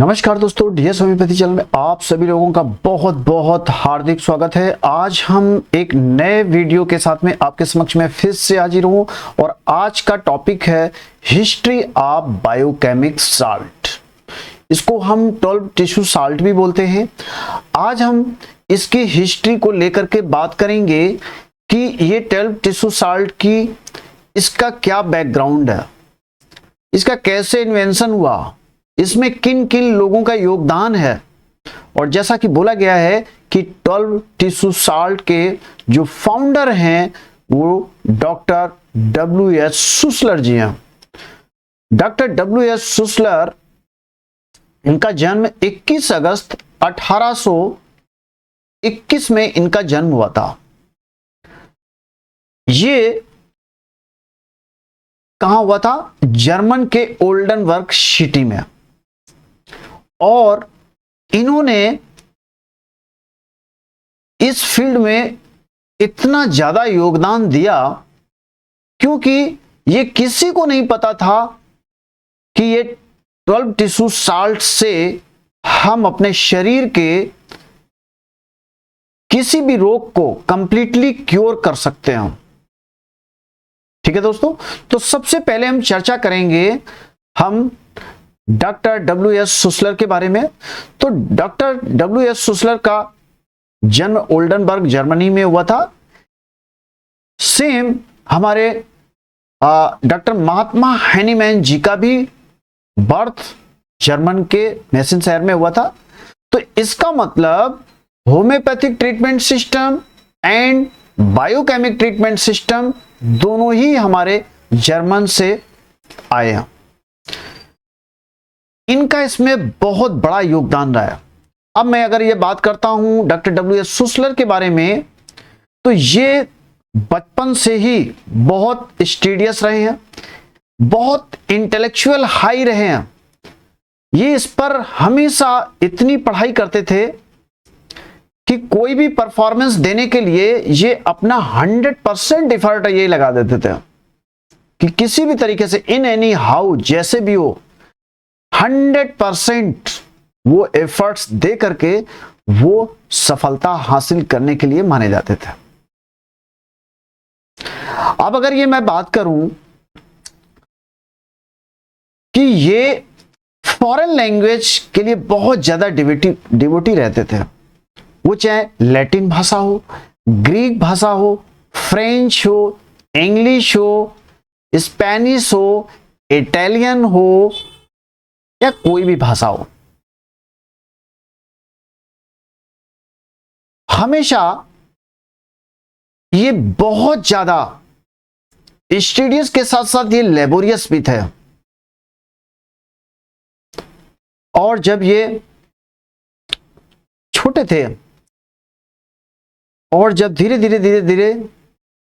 नमस्कार दोस्तों, DS homeopathy channel में आप सभी लोगों का बहुत बहुत हार्दिक स्वागत है। आज हम एक नए वीडियो के साथ में आपके समक्ष में फिर से हाजिर हूं और आज का टॉपिक है हिस्ट्री ऑफ बायोकेमिक साल्ट। इसको हम 12 टिश्यू साल्ट भी बोलते हैं। आज हम इसकी हिस्ट्री को लेकर के बात करेंगे कि ये 12 टिश्यू साल्ट की इसका क्या बैकग्राउंड है, इसका कैसे इन्वेंशन हुआ, इसमें किन किन लोगों का योगदान है। और जैसा कि बोला गया है कि 12 टिश्यू साल्ट के जो फाउंडर हैं वो डॉक्टर डब्ल्यू.एस. सुसलर जी हैं। डॉक्टर डब्ल्यू.एस. सुसलर, इनका जन्म 21 अगस्त 1821 में इनका जन्म हुआ था। ये कहां हुआ था? जर्मन के ओल्डनबर्ग सिटी में। और इन्होंने इस फील्ड में इतना ज्यादा योगदान दिया क्योंकि ये किसी को नहीं पता था कि ये 12 टिश्यू साल्ट से हम अपने शरीर के किसी भी रोग को कंप्लीटली क्योर कर सकते हैं। ठीक है दोस्तों, तो सबसे पहले हम चर्चा करेंगे हम डॉक्टर डब्ल्यू.एस. सुसलर के बारे में। तो डॉक्टर डब्ल्यू.एस. सुसलर का जन्म ओल्डनबर्ग जर्मनी में हुआ था। सेम हमारे डॉक्टर महात्मा हेनीमैन जी का भी बर्थ जर्मन के मेसन शहर में हुआ था। तो इसका मतलब homeopathic treatment system and biochemic treatment system दोनों ही हमारे जर्मन से आए हैं। इनका इसमें बहुत बड़ा योगदान रहा है। अब मैं अगर ये बात करता हूं डॉक्टर डब्ल्यू.एस. सुसलर के बारे में, तो ये बचपन से ही बहुत स्टूडियस रहे हैं, बहुत इंटेलेक्चुअल हाई रहे हैं। ये इस पर हमेशा इतनी पढ़ाई करते थे कि कोई भी परफॉर्मेंस देने के लिए ये अपना 100% एफर्ट ये लगा देते थे कि किसी भी तरीके से इन एनी हाउ जैसे भी हो 100% वो एफर्ट्स दे करके वो सफलता हासिल करने के लिए माने जाते थे। अब अगर ये मैं बात करूं कि ये फॉरेन लैंग्वेज के लिए बहुत ज्यादा डिवोटी रहते थे। वो चाहे लैटिन भाषा हो, ग्रीक भाषा हो, फ्रेंच हो, इंग्लिश हो, स्पेनिश हो, इटालियन हो या कोई भी भाषा हो, हमेशा ये बहुत ज्यादा स्टूडियस के साथ साथ ये लेबोरियस भी थे। और जब ये छोटे थे और जब धीरे धीरे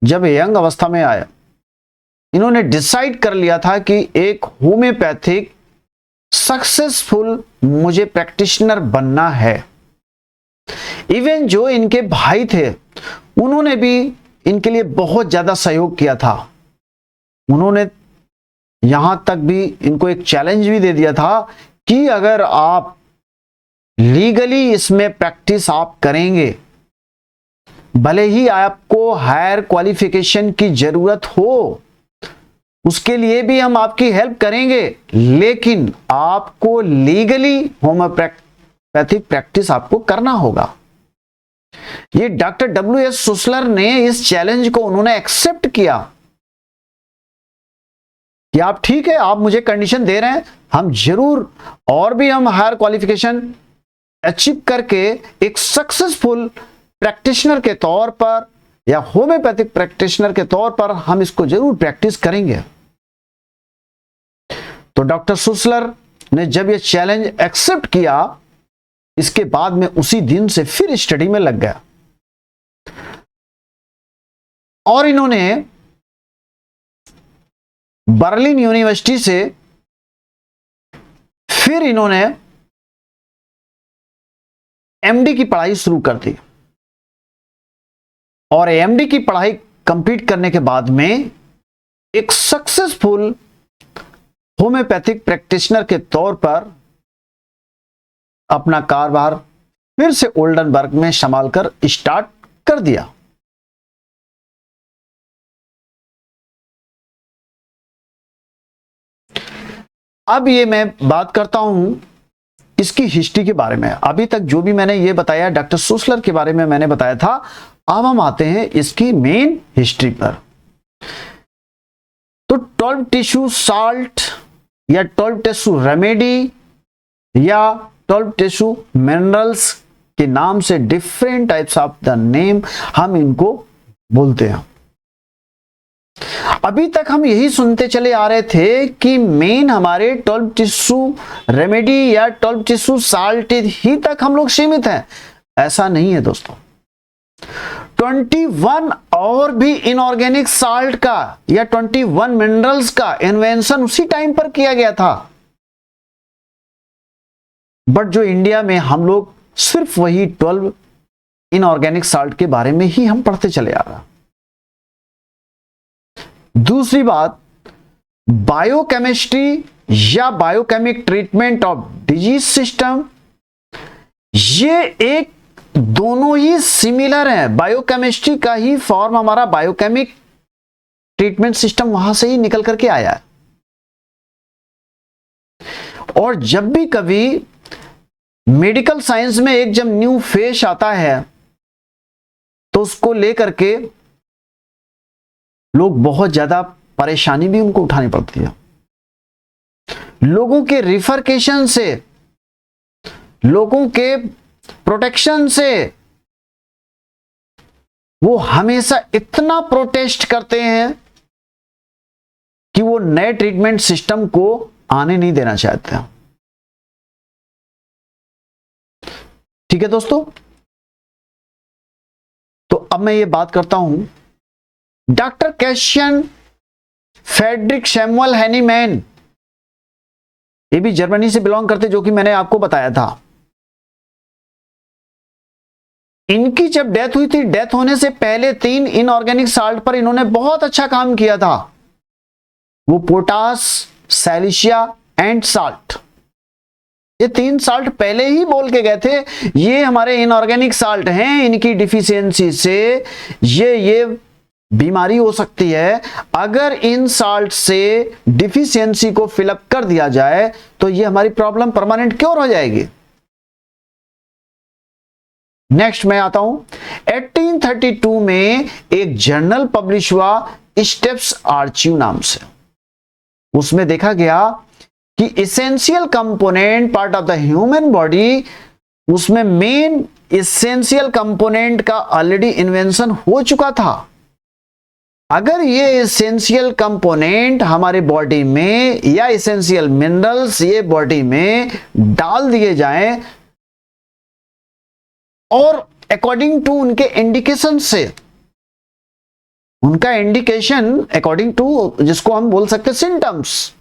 जब यंग अवस्था में आया, इन्होंने डिसाइड कर लिया था कि एक होम्योपैथिक सक्सेसफुल मुझे प्रैक्टिशनर बनना है। इवन जो इनके भाई थे उन्होंने भी इनके लिए बहुत ज्यादा सहयोग किया था। उन्होंने यहां तक भी इनको एक चैलेंज भी दे दिया था कि अगर आप लीगली इसमें प्रैक्टिस आप करेंगे, भले ही आपको हायर क्वालिफिकेशन की जरूरत हो, उसके लिए भी हम आपकी हेल्प करेंगे, लेकिन आपको लीगली होम्योपैथिक प्रैक्टिस आपको करना होगा। ये डॉक्टर डब्ल्यू.एस. सुसलर ने इस चैलेंज को उन्होंने एक्सेप्ट किया कि आप ठीक है, आप मुझे कंडीशन दे रहे हैं, हम जरूर और भी हम हायर क्वालिफिकेशन अचीव करके एक सक्सेसफुल प्रैक्टिशनर के तौर पर या होम्योपैथिक प्रैक्टिशनर के तौर पर हम इसको जरूर प्रैक्टिस करेंगे। तो डॉक्टर सुसलर ने जब ये चैलेंज एक्सेप्ट किया, इसके बाद में उसी दिन से फिर स्टडी में लग गया और इन्होंने बर्लिन यूनिवर्सिटी से फिर इन्होंने एमडी की पढ़ाई शुरू कर दी। और एमडी की पढ़ाई कंप्लीट करने के बाद में एक सक्सेसफुल होम्योपैथिक प्रैक्टिशनर के तौर पर अपना कारोबार फिर से ओल्डनबर्ग में संभाल कर स्टार्ट कर दिया। अब ये मैं बात करता हूं इसकी हिस्ट्री के बारे में। अभी तक जो भी मैंने ये बताया डॉक्टर सुसलर के बारे में मैंने बताया था, अब हम आते हैं इसकी मेन हिस्ट्री पर। तो 12 टिश्यू साल्ट या 12 टिश्यू रेमेडी या 12 टिश्यू मिनरल्स के नाम से different types of the name हम इनको बोलते हैं। अभी तक हम यही सुनते चले आ रहे थे कि मेन हमारे 12 टिश्यू रेमेडी या 12 टिश्यू साल्ट ही तक हम लोग सीमित हैं। ऐसा नहीं है दोस्तों, 21 और भी इनऑर्गेनिक साल्ट का या 21 मिनरल्स का इन्वेंशन उसी टाइम पर किया गया था, बट जो इंडिया में हम लोग सिर्फ वही 12 इनऑर्गेनिक साल्ट के बारे में ही हम पढ़ते चले आ रहा। दूसरी बात, बायोकेमिस्ट्री या biochemic treatment of disease system, ये एक दोनों ही सिमिलर है। बायोकेमिस्ट्री का ही फॉर्म हमारा बायोकेमिक ट्रीटमेंट सिस्टम वहां से ही निकल करके आया है। और जब भी कभी मेडिकल साइंस में एक जब न्यू फेज आता है तो उसको लेकर के लोग बहुत ज्यादा परेशानी भी उनको उठानी पड़ती है। लोगों के रिफरकेशन से, लोगों के प्रोटेक्शन से वो हमेशा इतना प्रोटेस्ट करते हैं कि वो नए ट्रीटमेंट सिस्टम को आने नहीं देना चाहते हैं। ठीक है दोस्तों, तो अब मैं ये बात करता हूं doctor Christian Friedrich Samuel Hahnemann, ये भी जर्मनी से बिलोंग करते, जो कि मैंने आपको बताया था। इनकी जब डेथ हुई थी, डेथ होने से पहले 3 इनऑर्गेनिक साल्ट पर इन्होंने बहुत अच्छा काम किया था। वो पोटास, सैलिशिया एंड साल्ट, ये 3 साल्ट पहले ही बोल के गए थे ये हमारे इनऑर्गेनिक साल्ट हैं, इनकी डिफिशियंसी से ये बीमारी हो सकती है। अगर इन साल्ट से डिफिशियंसी को फिलअप कर दिया जाए तो ये हमारी प्रॉब्लम परमानेंट क्योर हो जाएगी। नेक्स्ट मैं आता हूं, 1832 में एक जर्नल पब्लिश हुआ स्टेप्स आर्चिव नाम से। उसमें देखा गया कि essential component part of the human body, उसमें मेन इसेंशियल कंपोनेंट का ऑलरेडी इन्वेंशन हो चुका था। अगर ये इसेंशियल कंपोनेंट हमारे बॉडी में या इसेंशियल मिनरल्स ये बॉडी में डाल दिए जाएं और अकॉर्डिंग टू उनके इंडिकेशन से, उनका इंडिकेशन अकॉर्डिंग टू जिसको हम बोल सकते सिम्टम्स,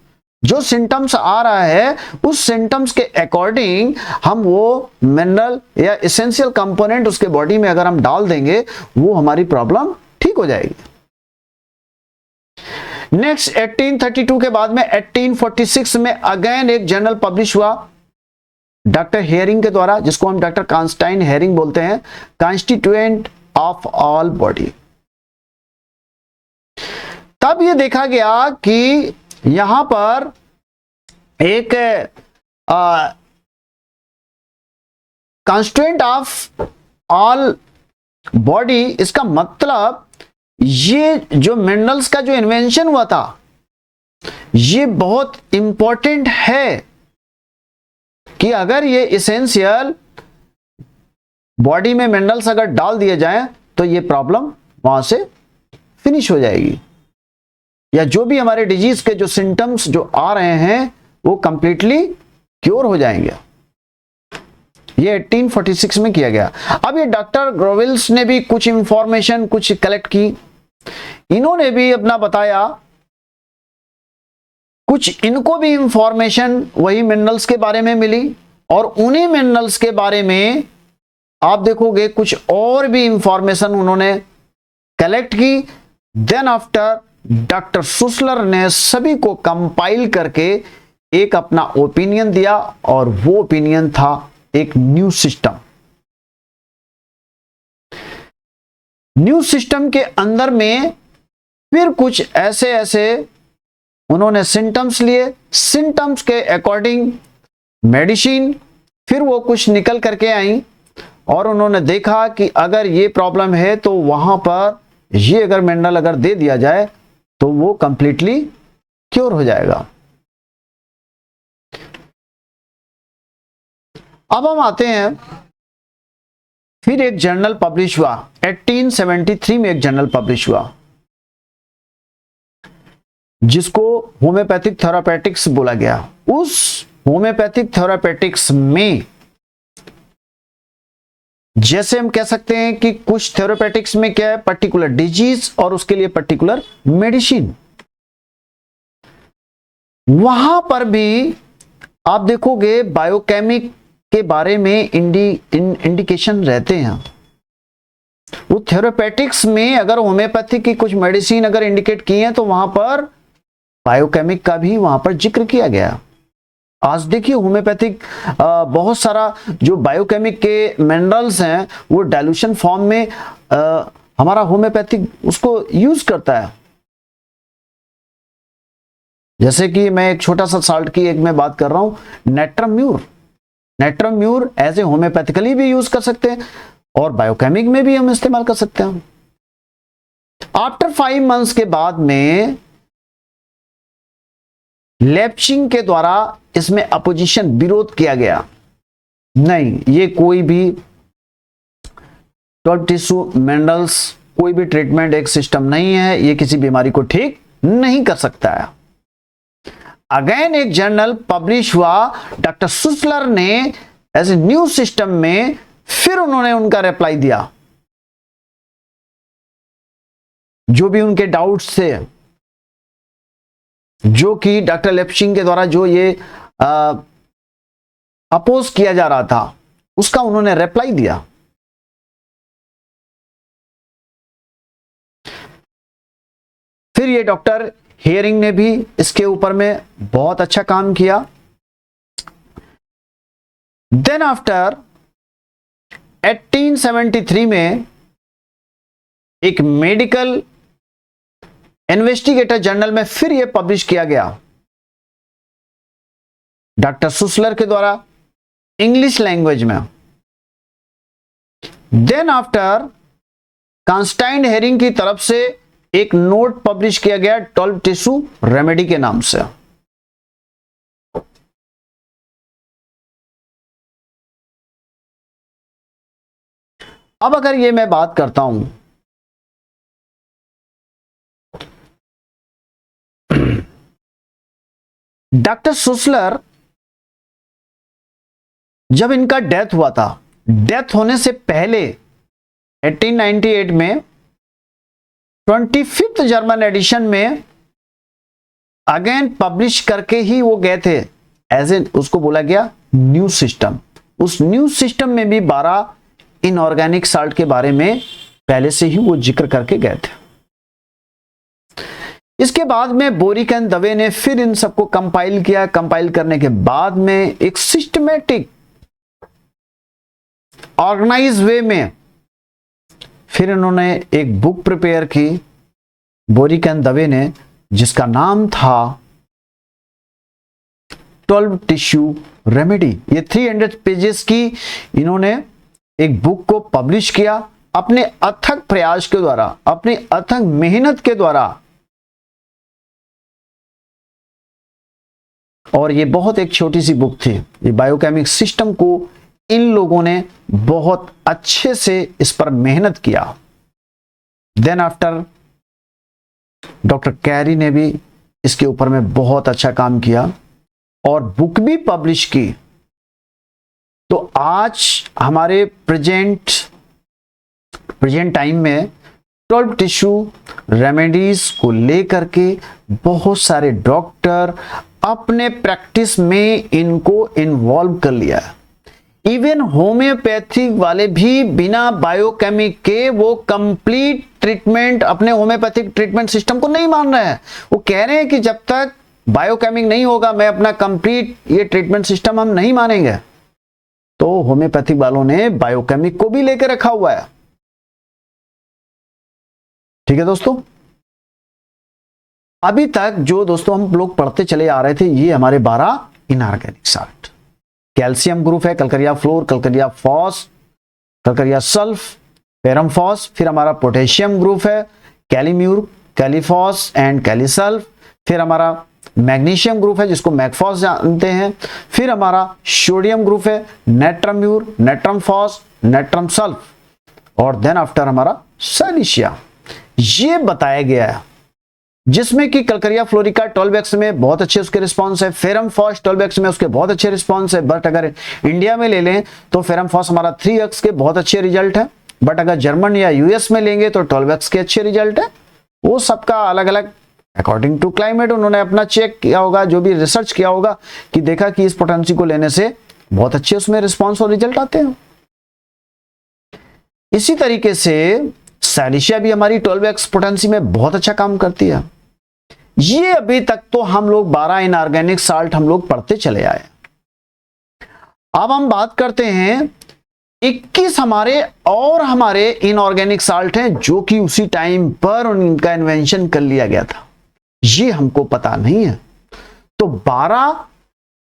जो सिम्टम्स आ रहा है उस सिम्टम्स के अकॉर्डिंग हम वो मिनरल या इसेंशियल कंपोनेंट उसके बॉडी में अगर हम डाल देंगे वो हमारी प्रॉब्लम ठीक हो जाएगी। नेक्स्ट 1832 के बाद में 1846 में अगेन एक जर्नल पब्लिश हुआ डॉक्टर हेयरिंग के द्वारा, जिसको हम डॉक्टर कॉन्स्टेंटाइन हेयरिंग बोलते हैं, कॉन्स्टिट्यूएंट ऑफ ऑल बॉडी। तब ये देखा गया कि यहां पर एक कॉन्स्टिट्यूएंट ऑफ ऑल बॉडी, इसका मतलब ये जो मिनरल्स का जो इन्वेंशन हुआ था ये बहुत इंपॉर्टेंट है कि अगर ये इसेंशियल बॉडी में मिनरल्स अगर डाल दिए जाएं तो ये प्रॉब्लम वहां से फिनिश हो जाएगी, या जो भी हमारे डिजीज के जो सिम्टम्स जो आ रहे हैं वो कंप्लीटली क्योर हो जाएंगे। ये 1846 में किया गया। अब ये डॉक्टर ग्रोविल्स ने भी कुछ इंफॉर्मेशन कुछ कलेक्ट की, इन्होंने भी अपना बताया, कुछ इनको भी इंफॉर्मेशन वही मिनरल्स के बारे में मिली और उन्हीं मिनरल्स के बारे में आप देखोगे कुछ और भी इंफॉर्मेशन उन्होंने कलेक्ट की। देन आफ्टर डॉक्टर सुसलर ने सभी को कंपाइल करके एक अपना ओपिनियन दिया और वो ओपिनियन था एक न्यू सिस्टम। न्यू सिस्टम के अंदर में फिर कुछ ऐसे ऐसे उन्होंने सिम्टम्स लिए, सिम्टम्स के अकॉर्डिंग मेडिसिन फिर वो कुछ निकल करके आई और उन्होंने देखा कि अगर ये प्रॉब्लम है तो वहां पर ये अगर मिनरल अगर दे दिया जाए तो वो कंप्लीटली क्योर हो जाएगा। अब हम आते हैं, फिर एक जर्नल पब्लिश हुआ 1873 में, एक जर्नल पब्लिश हुआ जिसको होम्योपैथिक थेरापेटिक्स बोला गया। उस होम्योपैथिक थेरापेटिक्स में जैसे हम कह सकते हैं कि कुछ थेरापेटिक्स में क्या है, पर्टिकुलर डिजीज और उसके लिए पर्टिकुलर मेडिसिन। वहां पर भी आप देखोगे बायोकेमिक के बारे में इंडिकेशन रहते हैं। वो थेरापेटिक्स में अगर होम्योपैथी की कुछ मेडिसिन अगर इंडिकेट की है तो वहां पर बायोकेमिक का भी वहां पर जिक्र किया गया। आज देखिए होम्योपैथिक बहुत सारा जो बायोकेमिक के मिनरल्स हैं वो डाइल्यूशन फॉर्म में हमारा होम्योपैथिक उसको यूज करता है। जैसे कि मैं एक छोटा सा साल्ट की एक मैं बात कर रहा हूं, natrum mur. Natrum mur as a homoeopathically भी यूज कर सकते हैं और बायोकेमिक में भी हम इस्तेमाल कर सकते हैं। आफ्टर 5 मंथ्स के बाद में लेप्चिंग के द्वारा इसमें अपोजिशन विरोध किया गया, नहीं ये कोई भी 12 टिश्यू मिनरल्स कोई भी ट्रीटमेंट एक सिस्टम नहीं है, ये किसी बीमारी को ठीक नहीं कर सकता है। अगेन एक जर्नल पब्लिश हुआ, डॉक्टर सुसलर ने एज ए न्यू सिस्टम में फिर उन्होंने उनका रिप्लाई दिया, जो भी उनके डाउट्स थे, जो कि डॉक्टर लेप्चिंग के द्वारा जो ये अपोज किया जा रहा था उसका उन्होंने रिप्लाई दिया। फिर ये डॉक्टर हियरिंग ने भी इसके ऊपर में बहुत अच्छा काम किया। देन आफ्टर 1873 में एक मेडिकल इन्वेस्टिगेटर जर्नल में फिर यह पब्लिश किया गया डॉक्टर सुसलर के द्वारा इंग्लिश लैंग्वेज में। देन आफ्टर कॉन्स्टेंटाइन हेरिंग की तरफ से एक नोट पब्लिश किया गया 12 टिश्यू रेमेडी के नाम से। अब अगर ये मैं बात करता हूं डॉक्टर सुसलर जब इनका डेथ हुआ था, डेथ होने से पहले 1898 में 25th जर्मन एडिशन में अगेन पब्लिश करके ही वो गए थे एज ए, उसको बोला गया न्यू सिस्टम। उस न्यू सिस्टम में भी 12 इनऑर्गेनिक साल्ट के बारे में पहले से ही वो जिक्र करके गए थे। इसके बाद में बोरिक एंड दवे ने फिर इन सबको कंपाइल किया। कंपाइल करने के बाद में एक सिस्टमेटिक ऑर्गेनाइज वे में फिर इन्होंने एक बुक प्रिपेयर की बोरिक एंड दवे ने, जिसका नाम था 12 टिश्यू रेमेडी। ये 300 पेजेस की इन्होंने एक बुक को पब्लिश किया अपने अथक प्रयास के द्वारा, अपनी अथक मेहनत के द्वारा। और ये बहुत एक छोटी सी बुक थी। ये बायोकेमिक सिस्टम को इन लोगों ने बहुत अच्छे से इस पर मेहनत किया। देन आफ्टर डॉक्टर कैरी ने भी इसके ऊपर में बहुत अच्छा काम किया और बुक भी पब्लिश की। तो आज हमारे प्रेजेंट टाइम में 12 टिश्यू रेमेडीज को लेकर के बहुत सारे डॉक्टर अपने प्रैक्टिस में इनको इन्वॉल्व कर लिया। इवन होम्योपैथिक वाले भी बिना बायोकेमिक के वो कंप्लीट ट्रीटमेंट अपने होम्योपैथिक ट्रीटमेंट सिस्टम को नहीं मान रहे हैं। वो कह रहे हैं कि जब तक बायोकेमिक नहीं होगा मैं अपना कंप्लीट ये ट्रीटमेंट सिस्टम हम नहीं मानेंगे। तो होम्योपैथिक वालों ने बायोकेमिक को भी लेकर रखा हुआ है। ठीक है दोस्तों, अभी तक जो दोस्तों हम लोग पढ़ते चले आ रहे थे, ये हमारे 12 इनऑर्गेनिक साल्ट। कैल्शियम ग्रुप है, calcarea fluor, calcarea phos, calcarea sulph, ferrum phos. फिर हमारा पोटेशियम ग्रुप है, कैलीम्यूर, कैलीफॉस एंड कैलीसल्फ। फिर हमारा मैग्नीशियम ग्रुप है जिसको मैगफॉस जानते हैं। फिर हमारा सोडियम ग्रुप है, natrum mur, natrum phos, natrum sulph. और देन आफ्टर हमारा सैलिशिया। ये बताया गया है जिसमें कि कलकरिया फ्लोरिका 12x में बहुत अच्छे उसके रिस्पांस है, फेरम फॉस 12x में उसके बहुत अच्छे रिस्पांस है। बट अगर इंडिया में ले लें तो फेरम फॉस हमारा 3x के बहुत अच्छे रिजल्ट है। बट अगर जर्मन या यूएस में लेंगे तो 12x के अच्छे रिजल्ट है। वो सबका अलग अलग अकॉर्डिंग टू क्लाइमेट उन्होंने अपना चेक किया होगा, जो भी रिसर्च किया होगा कि देखा कि इस पोटेंसी को लेने से बहुत अच्छे उसमें रिस्पॉन्स और रिजल्ट आते हैं। इसी तरीके से सैलिशिया भी हमारी 12x पोटेंसी में बहुत अच्छा काम करती है। ये अभी तक तो हम लोग 12 इनऑर्गेनिक साल्ट हम लोग पढ़ते चले आए। अब हम बात करते हैं 21 हमारे इनऑर्गेनिक साल्ट हैं जो कि उसी टाइम पर उनका इन्वेंशन कर लिया गया था, ये हमको पता नहीं है। तो 12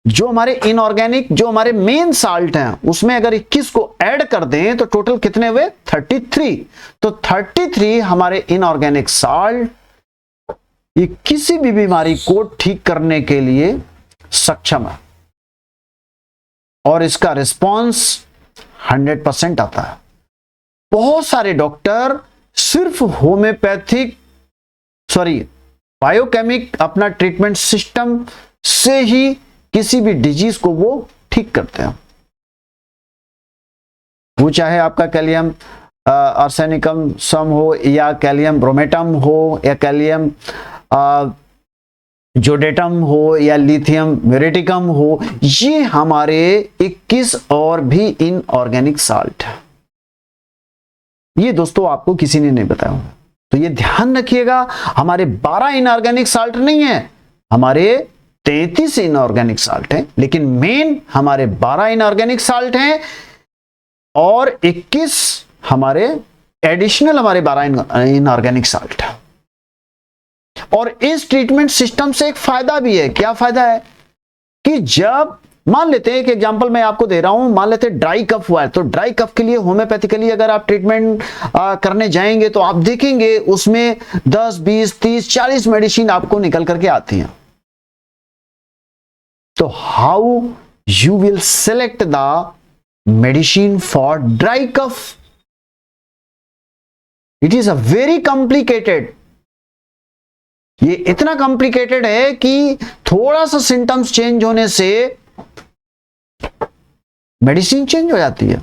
जो हमारे इनऑर्गेनिक, जो हमारे मेन साल्ट हैं, उसमें अगर 21 को ऐड कर दें तो टोटल कितने हुए? 33। तो 33 हमारे इनऑर्गेनिक साल्ट ये किसी भी बीमारी को ठीक करने के लिए सक्षम है और इसका रिस्पांस 100% आता है। बहुत सारे डॉक्टर सिर्फ बायोकेमिक अपना ट्रीटमेंट सिस्टम से ही किसी भी डिजीज को वो ठीक करते हैं। वो चाहे आपका कैलियम आर्सेनिकम सम हो, या कैलियम ब्रोमेटम हो, या कैलियम जोडेटम हो, या लिथियम म्यूरेटिकम हो, ये हमारे 21 और भी इनऑर्गेनिक साल्ट है। ये दोस्तों आपको किसी ने नहीं बताया होगा, तो ये ध्यान रखिएगा। हमारे 12 इनऑर्गेनिक साल्ट नहीं है, हमारे 33 इनऑर्गेनिक साल्ट हैं, लेकिन मेन हमारे 12 इनऑर्गेनिक साल्ट हैं और 21 हमारे एडिशनल हमारे 12 इनऑर्गेनिक साल्ट है। और इस ट्रीटमेंट सिस्टम से एक फायदा भी है। क्या फायदा है? कि जब मान लेते हैं, एक एग्जांपल मैं आपको दे रहा हूं, मान लेते हैं ड्राई कफ हुआ है, तो ड्राई कफ के लिए होम्योपैथिकली अगर आप ट्रीटमेंट करने जाएंगे तो आप देखेंगे उसमें 10, 20, 30, 40 मेडिसिन आपको निकल करके आती हैं। तो how you will select the medicine for dry cough? It is a very complicated. ये इतना कॉम्प्लिकेटेड है कि थोड़ा सा सिम्टम्स चेंज होने से मेडिसिन चेंज हो जाती है।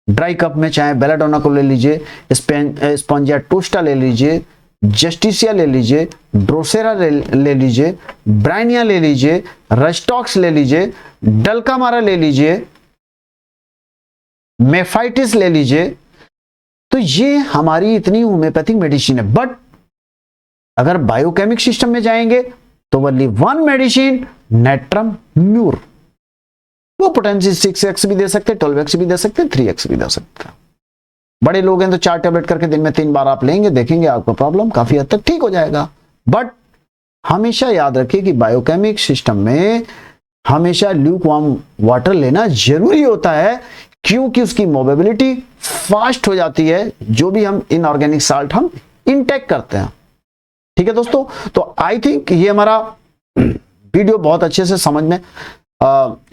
ड्राई कफ में चाहे बेलाडोना को ले लीजिए, स्पॉन्जिया टोस्टा ले लीजिए, जस्टिसिया ले लीजिए, ड्रोसेरा ले लीजिए, ब्राइनिया ले लीजिए, रस्टॉक्स ले लीजिए, डल्कामारा ले लीजिए, मेफाइटिस ले लीजिए। तो ये हमारी इतनी होम्योपैथिक मेडिसिन है। बट अगर बायोकेमिक सिस्टम में जाएंगे तो only one medicine, natrum mur, वो पोटेंसी 6x भी दे सकते हैं, 12x भी दे सकते हैं, 3x भी दे सकते हैं। बड़े लोग हैं तो 4 टैबलेट करके दिन में 3 बार आप लेंगे, देखेंगे आपका प्रॉब्लम काफी हद तक ठीक हो जाएगा। बट हमेशा याद रखिए कि बायोकेमिक सिस्टम में हमेशा ल्यूकवार्म वाटर लेना जरूरी होता है, क्योंकि उसकी मोबिलिटी फास्ट हो जाती है जो भी हम इनऑर्गेनिक साल्ट हम इनटेक करते हैं। ठीक है दोस्तों, तो आई थिंक ये हमारा वीडियो बहुत अच्छे से समझ में,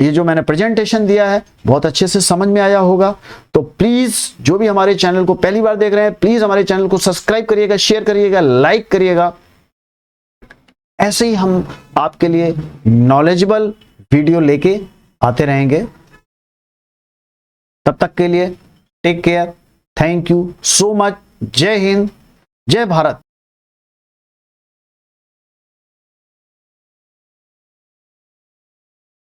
ये जो मैंने प्रेजेंटेशन दिया है बहुत अच्छे से समझ में आया होगा। तो प्लीज जो भी हमारे चैनल को पहली बार देख रहे हैं, प्लीज हमारे चैनल को सब्सक्राइब करिएगा, शेयर करिएगा, लाइक करिएगा। ऐसे ही हम आपके लिए नॉलेजेबल वीडियो लेके आते रहेंगे। तब तक के लिए take care, thank you so much. जय हिंद, जय भारत।